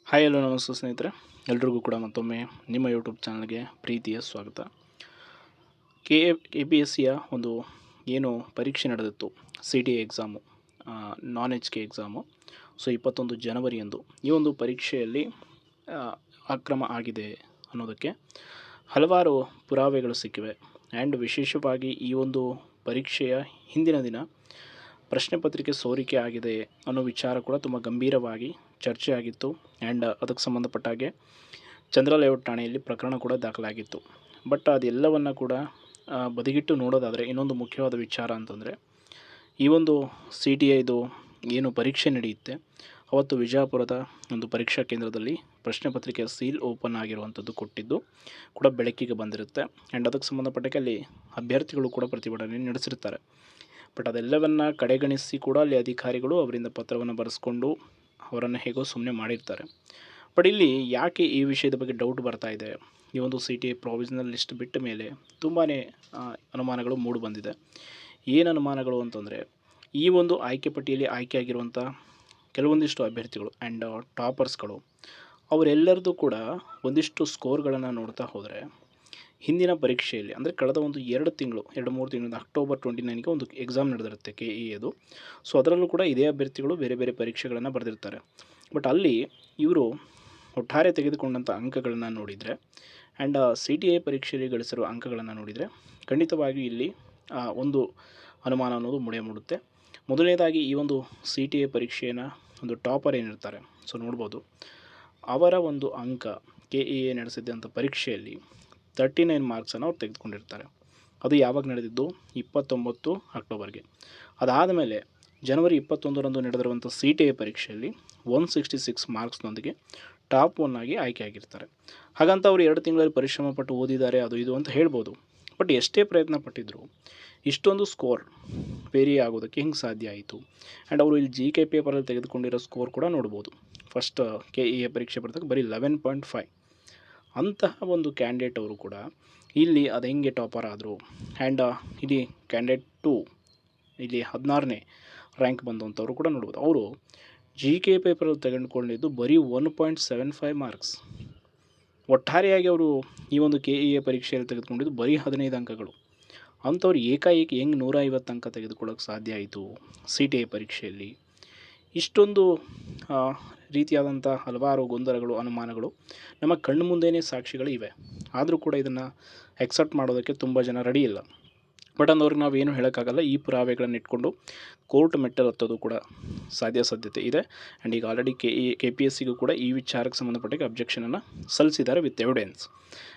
Hi hello ನಮಸ್ತೆ ಸ್ನೇಹಿತರೆ, ಎಲ್ರಿಗೂ ಕೂಡ ಮತ್ತೊಮ್ಮೆ ನಿಮ್ಮ ಯೂಟ್ಯೂಬ್ ಚಾನಲ್ಗೆ ಪ್ರೀತಿಯ ಸ್ವಾಗತ. ಕೆ ಪಿ ಎಸ್ ಸಿಯ ಒಂದು ಏನು ಪರೀಕ್ಷೆ ನಡೆದಿತ್ತು, ಸಿ ಟಿ ಎಕ್ಸಾಮು, ನಾನ್ ಎಚ್ ಕೆ ಎಕ್ಸಾಮು. ಸೊ 21 ಜನವರಿಯಂದು ಈ ಒಂದು ಪರೀಕ್ಷೆಯಲ್ಲಿ ಅಕ್ರಮ ಆಗಿದೆ ಅನ್ನೋದಕ್ಕೆ ಹಲವಾರು ಪುರಾವೆಗಳು ಸಿಕ್ಕಿವೆ. ಆ್ಯಂಡ್ ವಿಶೇಷವಾಗಿ ಈ ಒಂದು ಪರೀಕ್ಷೆಯ ಹಿಂದಿನ ದಿನ ಪ್ರಶ್ನೆ ಪತ್ರಿಕೆ ಸೋರಿಕೆ ಆಗಿದೆ ಅನ್ನೋ ವಿಚಾರ ಕೂಡ ತುಂಬ ಗಂಭೀರವಾಗಿ ಚರ್ಚೆ ಆಗಿತ್ತು. ಆ್ಯಂಡ್ ಅದಕ್ಕೆ ಸಂಬಂಧಪಟ್ಟ ಹಾಗೆ ಚಂದ್ರ ಲೇಔಟ್ ಠಾಣೆಯಲ್ಲಿ ಪ್ರಕರಣ ಕೂಡ ದಾಖಲಾಗಿತ್ತು. ಬಟ್ ಅದೆಲ್ಲವನ್ನು ಕೂಡ ಬದಿಗಿಟ್ಟು ನೋಡೋದಾದರೆ ಇನ್ನೊಂದು ಮುಖ್ಯವಾದ ವಿಚಾರ ಅಂತಂದರೆ, ಈ ಒಂದು ಸಿ ಟಿ ಐದು ಏನು ಪರೀಕ್ಷೆ ನಡೆಯುತ್ತೆ ಅವತ್ತು ವಿಜಯಪುರದ ಒಂದು ಪರೀಕ್ಷಾ ಕೇಂದ್ರದಲ್ಲಿ ಪ್ರಶ್ನೆ ಪತ್ರಿಕೆಯ ಸೀಲ್ ಓಪನ್ ಆಗಿರುವಂಥದ್ದು ಕೊಟ್ಟಿದ್ದು ಕೂಡ ಬೆಳಕಿಗೆ ಬಂದಿರುತ್ತೆ. ಆ್ಯಂಡ್ ಅದಕ್ಕೆ ಸಂಬಂಧಪಟ್ಟಕ್ಕೆ ಅಲ್ಲಿ ಅಭ್ಯರ್ಥಿಗಳು ಕೂಡ ಪ್ರತಿಭಟನೆ ನಡೆಸಿರ್ತಾರೆ. ಬಟ್ ಅದೆಲ್ಲವನ್ನು ಕಡೆಗಣಿಸಿ ಕೂಡ ಅಲ್ಲಿ ಅಧಿಕಾರಿಗಳು ಅವರಿಂದ ಪತ್ರವನ್ನು ಬರೆಸ್ಕೊಂಡು ಅವರನ್ನು ಹೇಗೋ ಸುಮ್ಮನೆ ಮಾಡಿರ್ತಾರೆ. ಬಟ್ ಇಲ್ಲಿ ಯಾಕೆ ಈ ವಿಷಯದ ಬಗ್ಗೆ ಡೌಟ್ ಬರ್ತಾ ಇದೆ, ಈ ಒಂದು C T I provisional list ಬಿಟ್ಟ ಮೇಲೆ ತುಂಬಾ ಅನುಮಾನಗಳು ಮೂಡಿ ಬಂದಿದೆ. ಏನು ಅನುಮಾನಗಳು ಅಂತಂದರೆ, ಈ ಒಂದು ಆಯ್ಕೆ ಪಟ್ಟಿಯಲ್ಲಿ ಆಯ್ಕೆಯಾಗಿರುವಂಥ ಕೆಲವೊಂದಿಷ್ಟು ಅಭ್ಯರ್ಥಿಗಳು ಆ್ಯಂಡ್ ಟಾಪರ್ಸ್ಗಳು ಅವರೆಲ್ಲರದ್ದು ಕೂಡ ಒಂದಿಷ್ಟು ಸ್ಕೋರ್ಗಳನ್ನು ನೋಡ್ತಾ ಹೋದರೆ ಹಿಂದಿನ ಪರೀಕ್ಷೆಯಲ್ಲಿ ಅಂದರೆ ಕಳೆದ ಒಂದು 2 3 ತಿಂಗಳಿಂದ ಅಕ್ಟೋಬರ್ 29ಗೆ ಒಂದು ಎಕ್ಸಾಮ್ ನಡೆದಿರುತ್ತೆ ಕೆ ಇ ಎದು. ಸೊ ಅದರಲ್ಲೂ ಕೂಡ ಇದೇ ಅಭ್ಯರ್ಥಿಗಳು ಬೇರೆ ಬೇರೆ ಪರೀಕ್ಷೆಗಳನ್ನು ಬರೆದಿರ್ತಾರೆ. ಬಟ್ ಅಲ್ಲಿ ಇವರು ಒಟ್ಟಾರೆ ತೆಗೆದುಕೊಂಡಂಥ ಅಂಕಗಳನ್ನು ನೋಡಿದರೆ ಆ್ಯಂಡ್ ಸಿ ಟಿ ಐ ಪರೀಕ್ಷೆಯಲ್ಲಿ ಗಳಿಸಿರುವ ಅಂಕಗಳನ್ನು ನೋಡಿದರೆ ಖಂಡಿತವಾಗಿಯೂ ಇಲ್ಲಿ ಒಂದು ಅನುಮಾನ ಅನ್ನೋದು ಮೂಡುತ್ತೆ. ಮೊದಲನೇದಾಗಿ ಈ ಒಂದು ಸಿ ಟಿ ಐ ಪರೀಕ್ಷೆಯನ್ನು ಒಂದು ಟಾಪರ್ ಏನಿರ್ತಾರೆ, ಸೊ ನೋಡ್ಬೋದು ಅವರ ಒಂದು ಅಂಕ ಕೆ ಇ ಎ ನಡೆಸಿದ್ದಂಥ ಪರೀಕ್ಷೆಯಲ್ಲಿ 39 ಮಾರ್ಕ್ಸನ್ನು ಅವ್ರು ತೆಗೆದುಕೊಂಡಿರ್ತಾರೆ. ಅದು ಯಾವಾಗ ನಡೆದಿದ್ದು? 29 ಅಕ್ಟೋಬರ್ಗೆ. ಅದಾದ ಮೇಲೆ ಜನವರಿ 21ರಂದು ನಡೆದಿರುವಂಥ ಸಿ ಟಿ ಐ ಪರೀಕ್ಷೆಯಲ್ಲಿ 166 ಮಾರ್ಕ್ಸ್ನೊಂದಿಗೆ ಟಾಪ್ 1 ಆಗಿ ಆಯ್ಕೆಯಾಗಿರ್ತಾರೆ. ಹಾಗಂತ ಅವರು 2 ತಿಂಗಳಲ್ಲಿ ಪರಿಶ್ರಮ ಪಟ್ಟು ಓದಿದ್ದಾರೆ ಅದು ಇದು ಅಂತ ಹೇಳ್ಬೋದು. ಬಟ್ ಎಷ್ಟೇ ಪ್ರಯತ್ನ ಪಟ್ಟಿದ್ರು ಇಷ್ಟೊಂದು ಸ್ಕೋರ್ ವೇರಿ ಆಗೋದಕ್ಕೆ ಹೆಂಗೆ ಸಾಧ್ಯ ಆಯಿತು? ಆ್ಯಂಡ್ ಅವರು ಇಲ್ಲಿ ಜಿ ಕೆ ಪೇಪರಲ್ಲಿ ತೆಗೆದುಕೊಂಡಿರೋ ಸ್ಕೋರ್ ಕೂಡ ನೋಡ್ಬೋದು. ಫಸ್ಟ್ ಕೆ ಇ ಎ ಪರೀಕ್ಷೆ ಬರೆದಾಗ ಬರೀ 11.5. ಅಂತಹ ಒಂದು ಕ್ಯಾಂಡಿಡೇಟ್ ಅವರು ಕೂಡ ಇಲ್ಲಿ ಅದು ಹೆಂಗೆ ಟಾಪರ್ ಆದರು? ಆ್ಯಂಡ್ ಇಲ್ಲಿ ಕ್ಯಾಂಡಿಡೇಟ್ 2 ಇಲ್ಲಿ 16ನೇ ರ್ಯಾಂಕ್ ಬಂದಂಥವ್ರು ಕೂಡ ನೋಡ್ಬೋದು. ಅವರು ಜಿ ಕೆ ಪೇಪರಲ್ಲಿ ತೆಗೆದುಕೊಂಡಿದ್ದು ಬರೀ 1.75 ಮಾರ್ಕ್ಸ್. ಒಟ್ಟಾರೆಯಾಗಿ ಅವರು ಈ ಒಂದು ಕೆ ಇ ಎ ಪರೀಕ್ಷೆಯಲ್ಲಿ ತೆಗೆದುಕೊಂಡಿದ್ದು ಬರೀ 15 ಅಂಕಗಳು. ಅಂಥವ್ರು ಏಕಾಏಕಿ ಹೆಂಗೆ 150 ಅಂಕ ತೆಗೆದುಕೊಳ್ಳೋಕ್ಕೆ ಸಾಧ್ಯ ಆಯಿತು ಸಿ ಟಿ ಐ ಪರೀಕ್ಷೆಯಲ್ಲಿ? ಇಷ್ಟೊಂದು ರೀತಿಯಾದಂಥ ಹಲವಾರು ಗೊಂದಲಗಳು, ಅನುಮಾನಗಳು ನಮ್ಮ ಕಣ್ಣು ಮುಂದೆಯೇ ಸಾಕ್ಷಿಗಳು ಇವೆ. ಆದರೂ ಕೂಡ ಇದನ್ನು ಎಕ್ಸೆಪ್ಟ್ ಮಾಡೋದಕ್ಕೆ ತುಂಬ ಜನ ರೆಡಿ ಇಲ್ಲ. ಬಟ್ ಅಂದವ್ರಿಗೆ ನಾವೇನು ಹೇಳೋಕ್ಕಾಗಲ್ಲ. ಈ ಪುರಾವೆಗಳನ್ನು ಇಟ್ಕೊಂಡು ಕೋರ್ಟ್ ಮೆಟ್ಟಲು ಹತ್ತೋದು ಕೂಡ ಸಾಧ್ಯತೆ ಇದೆ. ಆ್ಯಂಡ್ ಈಗ ಆಲ್ರೆಡಿ ಕೆ ಪಿ ಎಸ್ ಸಿಗೂ ಕೂಡ ಈ ವಿಚಾರಕ್ಕೆ ಸಂಬಂಧಪಟ್ಟ ಅಬ್ಜೆಕ್ಷನನ್ನು ಸಲ್ಲಿಸಿದ್ದಾರೆ ವಿತ್ ಎವಿಡೆನ್ಸ್.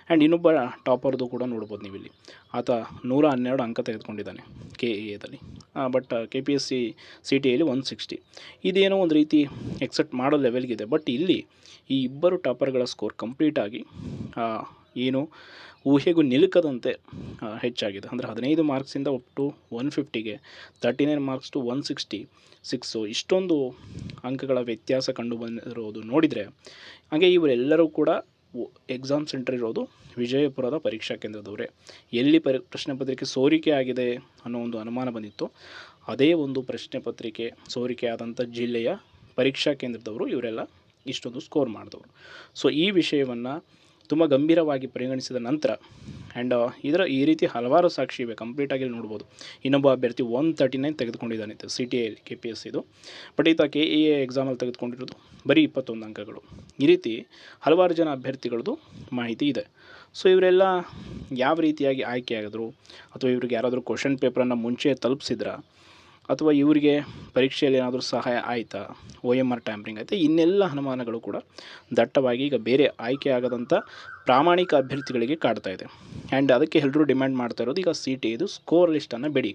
ಆ್ಯಂಡ್ ಇನ್ನೊಬ್ಬ ಟಾಪರ್ದು ಕೂಡ ನೋಡ್ಬೋದು ನೀವಿಲ್ಲಿ. ಆತ 112 ಅಂಕ ತೆಗೆದುಕೊಂಡಿದ್ದಾನೆ ಕೆ ಇ ಎದಲ್ಲಿ. But K P S C T ಐಲಿ 160. ಇದೇನೋ ಒಂದು ರೀತಿ ಎಕ್ಸೆಪ್ಟ್ ಮಾಡೋ ಲೆವೆಲ್ಗಿದೆ. ಬಟ್ ಇಲ್ಲಿ ಈ ಇಬ್ಬರು ಟಾಪರ್ಗಳ ಸ್ಕೋರ್ ಕಂಪ್ಲೀಟಾಗಿ ಏನು ಊಹೆಗೂ ನಿಲುಕದಂತೆ ಹೆಚ್ಚಾಗಿದೆ. ಅಂದರೆ 15 ಮಾರ್ಕ್ಸಿಂದ ಅಪ್ ಟು 150ಗೆ, 39 ಮಾರ್ಕ್ಸ್ ಟು 166. ಇಷ್ಟೊಂದು ಅಂಕಗಳ ವ್ಯತ್ಯಾಸ ಕಂಡು ಬಂದಿರೋದು ನೋಡಿದರೆ, ಹಾಗೆ ಇವರೆಲ್ಲರೂ ಕೂಡ ಎಕ್ಸಾಮ್ ಸೆಂಟರ್ ಇರೋದು ವಿಜಯಪುರದ ಪರೀಕ್ಷಾ ಕೇಂದ್ರದವರೇ. ಎಲ್ಲಿ ಪ್ರಶ್ನೆ ಪತ್ರಿಕೆ ಸೋರಿಕೆ ಆಗಿದೆ ಅನ್ನೋ ಒಂದು ಅನುಮಾನ ಬಂದಿತ್ತು, ಅದೇ ಒಂದು ಪ್ರಶ್ನೆ ಪತ್ರಿಕೆ ಸೋರಿಕೆ ಆದಂಥ ಜಿಲ್ಲೆಯ ಪರೀಕ್ಷಾ ಕೇಂದ್ರದವರು ಇವರೆಲ್ಲ ಇಷ್ಟೊಂದು ಸ್ಕೋರ್ ಮಾಡಿದವರು. ಸೊ ಈ ವಿಷಯವನ್ನು ತುಂಬ ಗಂಭೀರವಾಗಿ ಪರಿಗಣಿಸಿದ ನಂತರ ಆ್ಯಂಡ್ ಈ ರೀತಿ ಹಲವಾರು ಸಾಕ್ಷಿ ಇವೆ. ಕಂಪ್ಲೀಟಾಗಿ ನೋಡ್ಬೋದು. ಇನ್ನೊಬ್ಬ ಅಭ್ಯರ್ಥಿ 139 ತೆಗೆದುಕೊಂಡಿದ್ದಾನೆ ಸಿ ಟಿ ಐಲಿ ಕೆ ಪಿ ಎಸ್ ಇದು. ಬಟ್ ಈತ ಕೆ ಇ ಎ ಎಕ್ಸಾಮಲ್ಲಿ ತೆಗೆದುಕೊಂಡಿರೋದು ಬರೀ 21 ಅಂಕಗಳು. ಈ ರೀತಿ ಹಲವಾರು ಜನ ಅಭ್ಯರ್ಥಿಗಳದ್ದು ಮಾಹಿತಿ ಇದೆ. ಸೊ ಇವರೆಲ್ಲ ಯಾವ ರೀತಿಯಾಗಿ ಆಯ್ಕೆಯಾಗಿದ್ರು, ಅಥವಾ ಇವ್ರಿಗೆ ಯಾರಾದರೂ ಕ್ವಶನ್ ಪೇಪರನ್ನು ಮುಂಚೆ ತಲುಪಿಸಿದ್ರಾ, ಅಥವಾ ಇವರಿಗೆ ಪರೀಕ್ಷೆಯಲ್ಲಿ ಏನಾದರೂ ಸಹಾಯ ಆಯಿತಾ, OMR ಟ್ಯಾಂಪ್ರಿಂಗ್ ಆಯಿತಾ? ಇನ್ನೆಲ್ಲ ಅನುಮಾನಗಳು ಕೂಡ ದಟ್ಟವಾಗಿ ಈಗ ಬೇರೆ ಆಯ್ಕೆ ಆಗದಂಥ ಪ್ರಾಮಾಣಿಕ ಅಭ್ಯರ್ಥಿಗಳಿಗೆ ಕಾಡ್ತಾ ಇದೆ. ಆ್ಯಂಡ್ ಅದಕ್ಕೆ ಎಲ್ಲರೂ ಡಿಮ್ಯಾಂಡ್ ಮಾಡ್ತಾ ಇರೋದು, ಈಗ ಸಿ ಟಿ ಐದು ಸ್ಕೋರ್ ಲಿಸ್ಟನ್ನು ಬಿಡಿ,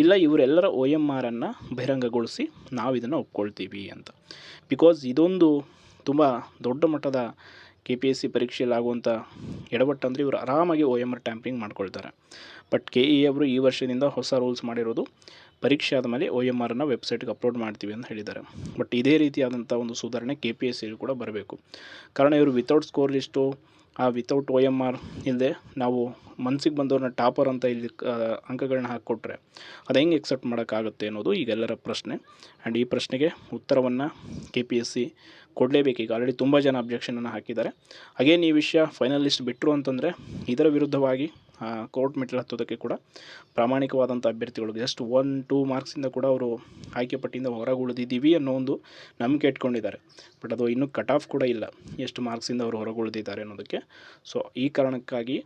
ಇಲ್ಲ ಇವರೆಲ್ಲರ OMRನ್ನು ಬಹಿರಂಗಗೊಳಿಸಿ ನಾವು ಇದನ್ನು ಒಪ್ಕೊಳ್ತೀವಿ ಅಂತ. ಬಿಕಾಸ್ ಇದೊಂದು ತುಂಬ ದೊಡ್ಡ ಮಟ್ಟದ ಕೆ ಪಿ ಎಸ್ ಸಿ ಪರೀಕ್ಷೆಯಲ್ಲಿ ಆಗುವಂಥ ಎಡವಟ್ಟು. ಅಂದರೆ ಇವರು ಆರಾಮಾಗಿ OMR ಟ್ಯಾಂಪ್ರಿಂಗ್ ಮಾಡ್ಕೊಳ್ತಾರೆ. ಬಟ್ ಕೆ ಇ ಅವರು ಈ ವರ್ಷದಿಂದ ಹೊಸ ರೂಲ್ಸ್ ಮಾಡಿರೋದು, ಪರೀಕ್ಷೆ ಆದಮೇಲೆ OMR ವೆಬ್ಸೈಟ್ಗೆ ಅಪ್ಲೋಡ್ ಮಾಡ್ತೀವಿ ಅಂತ ಹೇಳಿದ್ದಾರೆ. ಬಟ್ ಇದೇ ರೀತಿಯಾದಂಥ ಒಂದು ಸುಧಾರಣೆ KPSC ಕೂಡ ಬರಬೇಕು. ಕಾರಣ ಇವರು without score list without OMR ಇಲ್ಲದೆ ನಾವು ಮನಸ್ಸಿಗೆ ಬಂದವ್ರನ್ನ ಟಾಪರ್ ಅಂತ ಇಲ್ಲಿ ಅಂಕಗಳನ್ನ ಹಾಕಿಕೊಟ್ರೆ ಅದು ಹೆಂಗೆ ಎಕ್ಸೆಪ್ಟ್ ಮಾಡೋಕ್ಕಾಗುತ್ತೆ ಅನ್ನೋದು ಈಗೆಲ್ಲರ ಪ್ರಶ್ನೆ. ಆ್ಯಂಡ್ ಈ ಪ್ರಶ್ನೆಗೆ ಉತ್ತರವನ್ನು KPSC ಕೊಡಲೇಬೇಕು. ಈಗ ಆಲ್ರೆಡಿ ತುಂಬ ಜನ ಅಬ್ಜೆಕ್ಷನನ್ನು ಹಾಕಿದ್ದಾರೆ. ಅಗೇನ್ ಈ ವಿಷಯ ಫೈನಲ್ ಲಿಸ್ಟ್ ಬಿಟ್ಟರು ಅಂತಂದರೆ ಇದರ ವಿರುದ್ಧವಾಗಿ ಕೋರ್ಟ್ ಮೆಟ್ಲು ಹತ್ತೋದಕ್ಕೆ ಕೂಡ ಪ್ರಾಮಾಣಿಕವಾದಂಥ ಅಭ್ಯರ್ಥಿಗಳು ಜಸ್ಟ್ 1-2 ಮಾರ್ಕ್ಸಿಂದ ಕೂಡ ಅವರು ಆಯ್ಕೆ ಪಟ್ಟಿಯಿಂದ ಹೊರಗೆ ಉಳಿದಿದ್ದೀವಿ ಅನ್ನೋ ಒಂದು ನಂಬಿಕೆ ಇಟ್ಕೊಂಡಿದ್ದಾರೆ. ಬಟ್ ಅದು ಇನ್ನೂ ಕಟ್ ಆಫ್ ಕೂಡ ಇಲ್ಲ ಎಷ್ಟು ಮಾರ್ಕ್ಸಿಂದ ಅವರು ಹೊರಗೆ ಉಳಿದಿದ್ದಾರೆ ಅನ್ನೋದಕ್ಕೆ. ಸೊ ಈ ಕಾರಣಕ್ಕಾಗಿ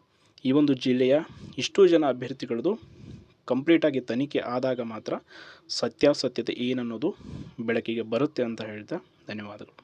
ಈ ಒಂದು ಜಿಲ್ಲೆಯ ಇಷ್ಟು ಜನ ಅಭ್ಯರ್ಥಿಗಳದ್ದು ಕಂಪ್ಲೀಟಾಗಿ ತನಿಖೆ ಆದಾಗ ಮಾತ್ರ ಸತ್ಯಾಸತ್ಯತೆ ಏನನ್ನೋದು ಬೆಳಕಿಗೆ ಬರುತ್ತೆ ಅಂತ ಹೇಳ್ತಾ ಧನ್ಯವಾದಗಳು.